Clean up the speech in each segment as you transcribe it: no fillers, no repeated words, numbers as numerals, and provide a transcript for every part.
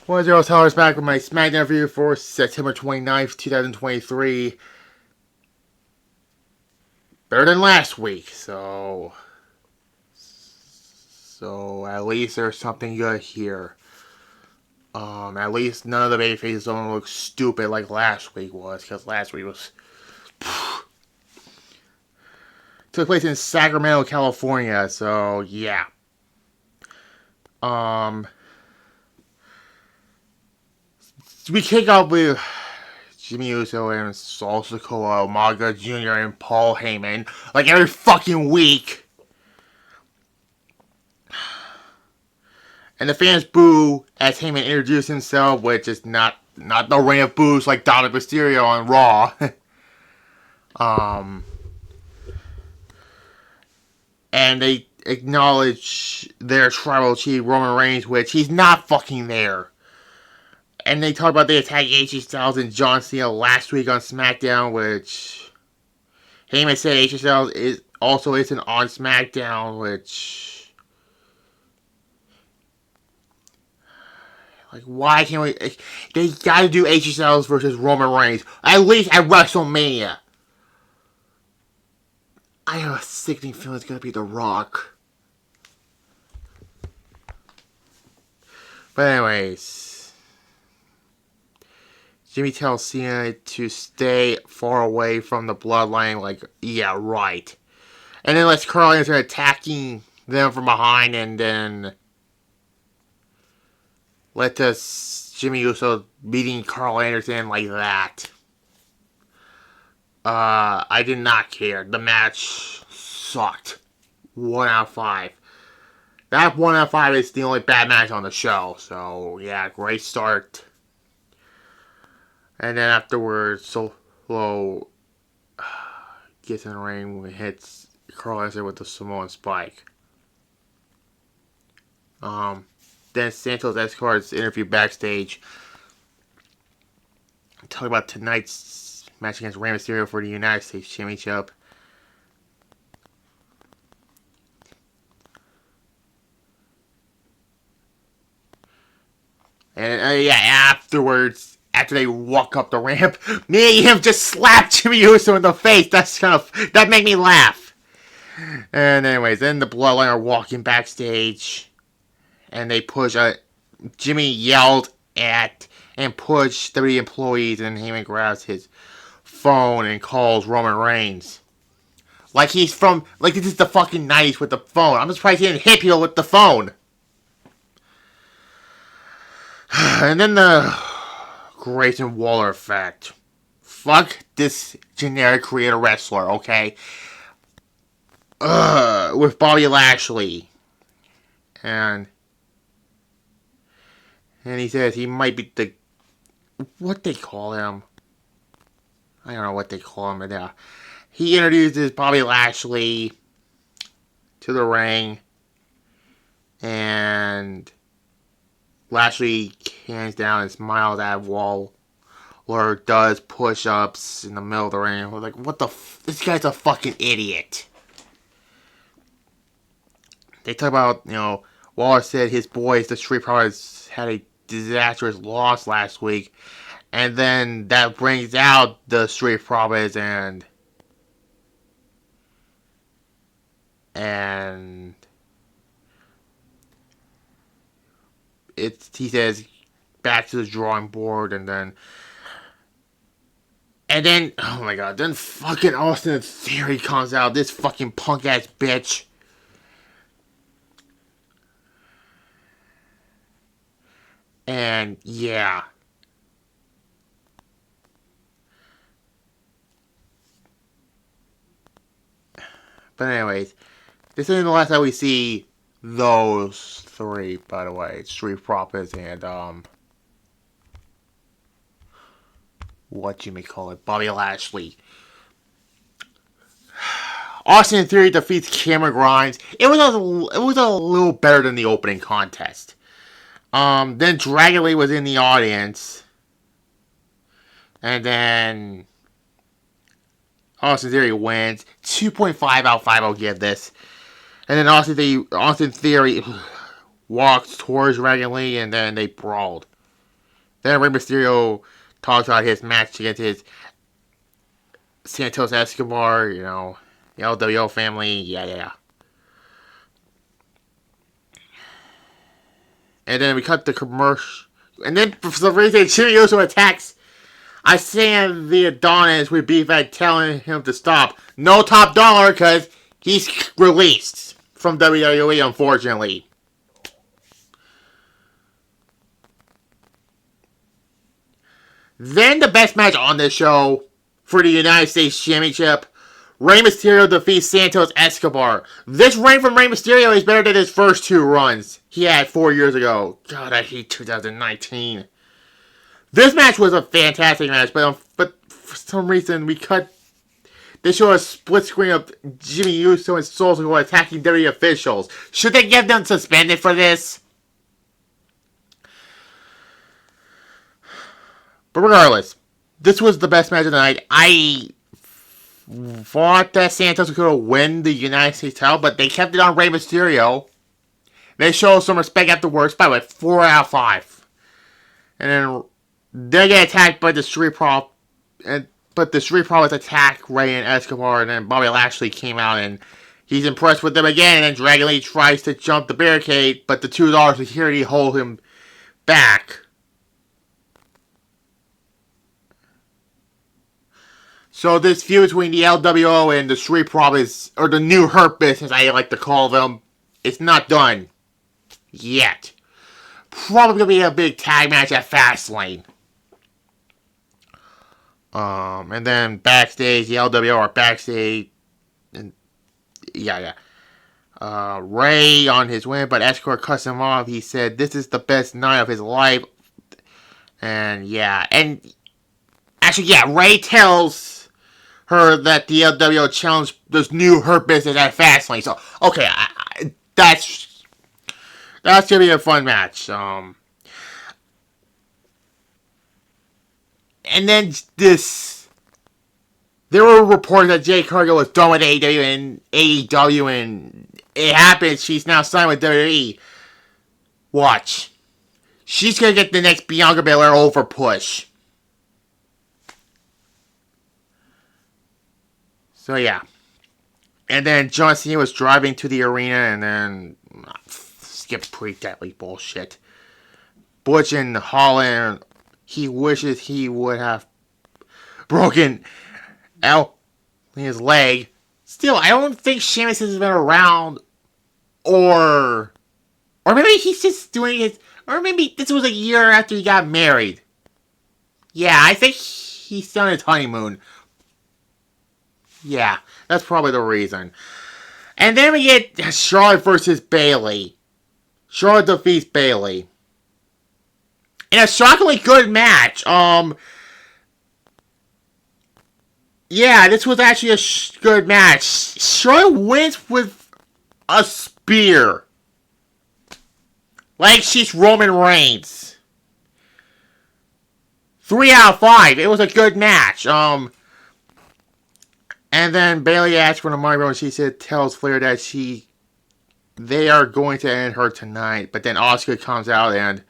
$1 back with my SmackDown review for September 29th, 2023. Better than last week, so at least there's something good here. At least none of the babyfaces don't look stupid like last week was, because last week was took place in Sacramento, California. So yeah. We kick off with Jimmy Uso and Saul Sikoa, Umaga Jr. and Paul Heyman, like every fucking week. And the fans boo as Heyman introduced himself, which is not the rain of boos like Dominic Mysterio on Raw. And they acknowledge their tribal chief Roman Reigns, which he's not fucking there. And they talk about they attacked AJ Styles and John Cena last week on SmackDown, which Heyman said AJ Styles isn't on SmackDown, which, like, why can't we? They gotta do AJ Styles versus Roman Reigns, at least at WrestleMania. I have a sickening feeling it's gonna be The Rock. But anyways, Jimmy tells Cena to stay far away from the bloodline, like, yeah, right. And then lets Carl Anderson attacking them from behind, and then let us Jimmy Uso beating Carl Anderson like that. I did not care. The match sucked. 1 out of 5. That 1 out of 5 is the only bad match on the show. So, yeah, great start. And then afterwards, Solo gets in the ring and hits Carl Anderson with the Samoan Spike. Then Santos Escobar's interview backstage. Talk about tonight's match against Rey Mysterio for the United States Championship. And afterwards, after they walk up the ramp, me and him just slapped Jimmy Uso in the face. That made me laugh. And anyways, then the Bloodline are walking backstage, and they push. Jimmy yelled at and pushed 3 employees, and Heyman grabs his phone and calls Roman Reigns. Like this is the fucking 90s with the phone. I'm surprised he didn't hit people with the phone. And then the Grayson Waller effect. Fuck this generic creator wrestler, okay? With Bobby Lashley. And he says he might be the... What they call him? I don't know what they call him, but he introduces Bobby Lashley to the ring, and Lashley hands down and smiles at Waller, does push-ups in the middle of the ring. We're like, what the this guy's a fucking idiot. They talk about, Waller said his boys, the Street Profits, had a disastrous loss last week. And then that brings out the Street Profits and he says back to the drawing board, and then oh my god, then fucking Austin Theory comes out, this fucking punk ass bitch. And yeah. But anyways, this isn't the last time we see those 3, by the way. Street Profits and, what you may call it, Bobby Lashley. Austin Theory defeats Cameron Grimes. It was a little better than the opening contest. Then Dragon Lee was in the audience. And then Austin Theory wins. 2.5 out of 5 I'll give this. And then Austin Theory walks towards Dragon Lee, and then they brawled. Then Rey Mysterio talks about his match against his Santos Escobar, the LWO family, yeah. And then we cut the commercial. And then for some reason, Jimmy Uso attacks Isaiah the Adonis with beef at telling him to stop. No top dollar because he's released from WWE, unfortunately. Then the best match on this show for the United States Championship. Rey Mysterio defeats Santos Escobar. This reign from Rey Mysterio is better than his first two runs he had 4 years ago. God, I hate 2019. This match was a fantastic match, but for some reason we cut. They show a split screen of Jimmy Uso and Soul Squad attacking WWE officials. Should they get them suspended for this? But regardless, this was the best match of the night. I thought that Santos was going to win the United States title, but they kept it on Rey Mysterio. They showed some respect afterwards by 4 out of 5. And then they get attacked by the Street Profits, but the Street Profits attack Rey and Escobar, and then Bobby Lashley came out and he's impressed with them again, and then Dragon Lee tries to jump the barricade, but the $2 security hold him back. So this feud between the LWO and the Street Profits, or the New Hurt Business, I like to call them, it's not done yet. Probably gonna be a big tag match at Fastlane. And then backstage, the LWO are backstage, and yeah. Ray on his win, but Escobar cuts him off. He said this is the best night of his life, and Ray tells her that the LWO challenged this New Hurt Business at Fastlane. So okay, that's gonna be a fun match. And then there were reports that Jade Cargill was done with AEW, and it happened. She's now signed with WWE. Watch. She's going to get the next Bianca Belair over push. So, yeah. And then John Cena was driving to the arena, and then skip pretty deadly bullshit. Butch and Holland, he wishes he would have broken his leg. Still, I don't think Sheamus has been around, or maybe he's just doing it, or maybe this was a year after he got married. Yeah, I think he's on his honeymoon. Yeah, that's probably the reason. And then we get Charlotte versus Bayley. Charlotte defeats Bayley in a shockingly good match. Yeah, this was actually a good match. Charlotte wins with a spear. Like she's Roman Reigns. 3 out of 5. It was a good match. And then Bayley asked for the money, and she tells Flair that they are going to end her tonight. But then Asuka comes out, and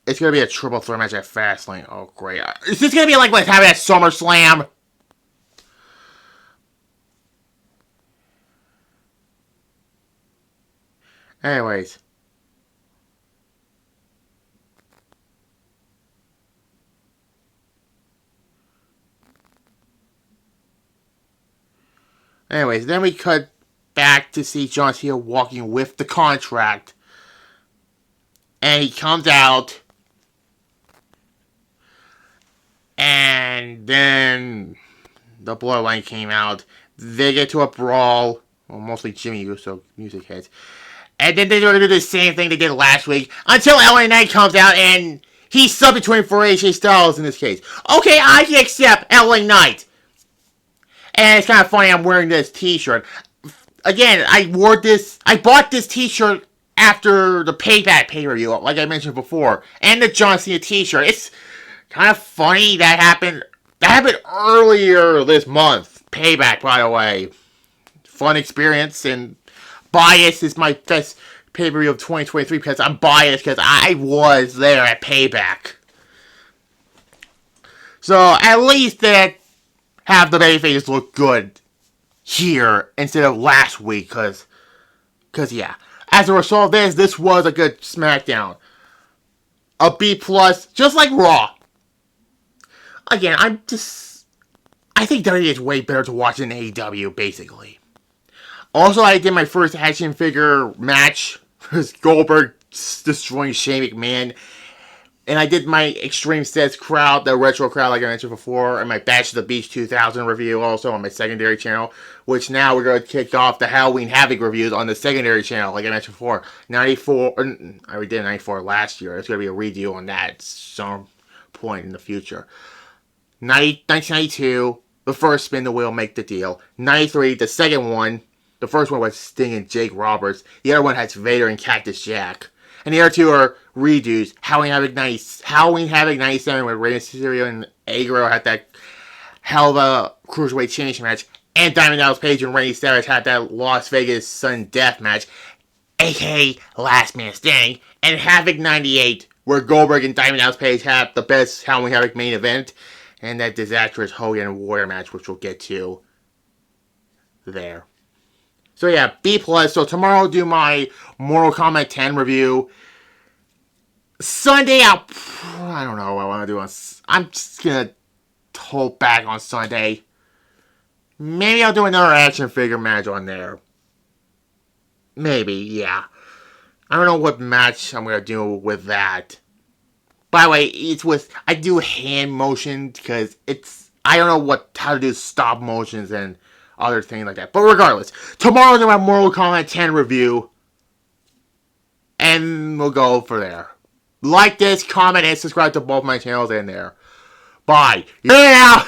it's going to be a triple threat match at Fastlane. Oh, great. Is this going to be like what's happening at SummerSlam? Anyways. Then we cut back to see John Cena walking with the contract. And he comes out. And then the Bloodline came out. They get to a brawl. Well, mostly Jimmy Uso music hits. And then they're going to do the same thing they did last week. Until LA Knight comes out and he's substituting for AJ Styles in this case. Okay, I can accept LA Knight. And it's kind of funny I'm wearing this t-shirt. Again, I bought this t-shirt after the Payback pay-per-view, like I mentioned before. And the John Cena t-shirt. It's kind of funny that happened. That happened earlier this month. Payback, by the way. Fun experience, and Bias is my best pay-per-view of 2023 because I'm biased because I was there at Payback. So at least that have the babyface look good here instead of last week because yeah. As a result of this was a good SmackDown. A B+, just like Raw. Again, I think WWE is way better to watch than AEW, basically. Also, I did my first action figure match. Goldberg destroying Shane McMahon. And I did my Extreme Sets crowd, the retro crowd like I mentioned before, and my Bash to the Beach 2000 review also on my secondary channel, which now we're going to kick off the Halloween Havoc reviews on the secondary channel, like I mentioned before. 94, I already did 94 last year. It's going to be a redo on that at some point in the future. 1992, the first spin the wheel, make the deal. 93, the second one. The first one was Sting and Jake Roberts. The other one has Vader and Cactus Jack. And the other two are redos. Halloween Havoc 97 with Rey Mysterio and Agro had that hell of a Cruiserweight Championship match. And Diamond Dallas Page and Randy Savage had that Las Vegas Sudden Death match, aka Last Man Standing. And Havoc 98, where Goldberg and Diamond Dallas Page had the best Halloween Havoc main event. And that disastrous Hogan and Warrior match, which we'll get to there. So yeah, B+. So tomorrow I'll do my Mortal Kombat 10 review. Sunday, I don't know what I want to do. I'm just going to hold back on Sunday. Maybe I'll do another action figure match on there. Maybe, yeah. I don't know what match I'm going to do with that. By the way, I do hand motions because I don't know how to do stop motions and other things like that. But regardless, tomorrow I'll do my Mortal Kombat 10 review. And we'll go for there. Like this, comment, and subscribe to both my channels in there. Bye. Yeah!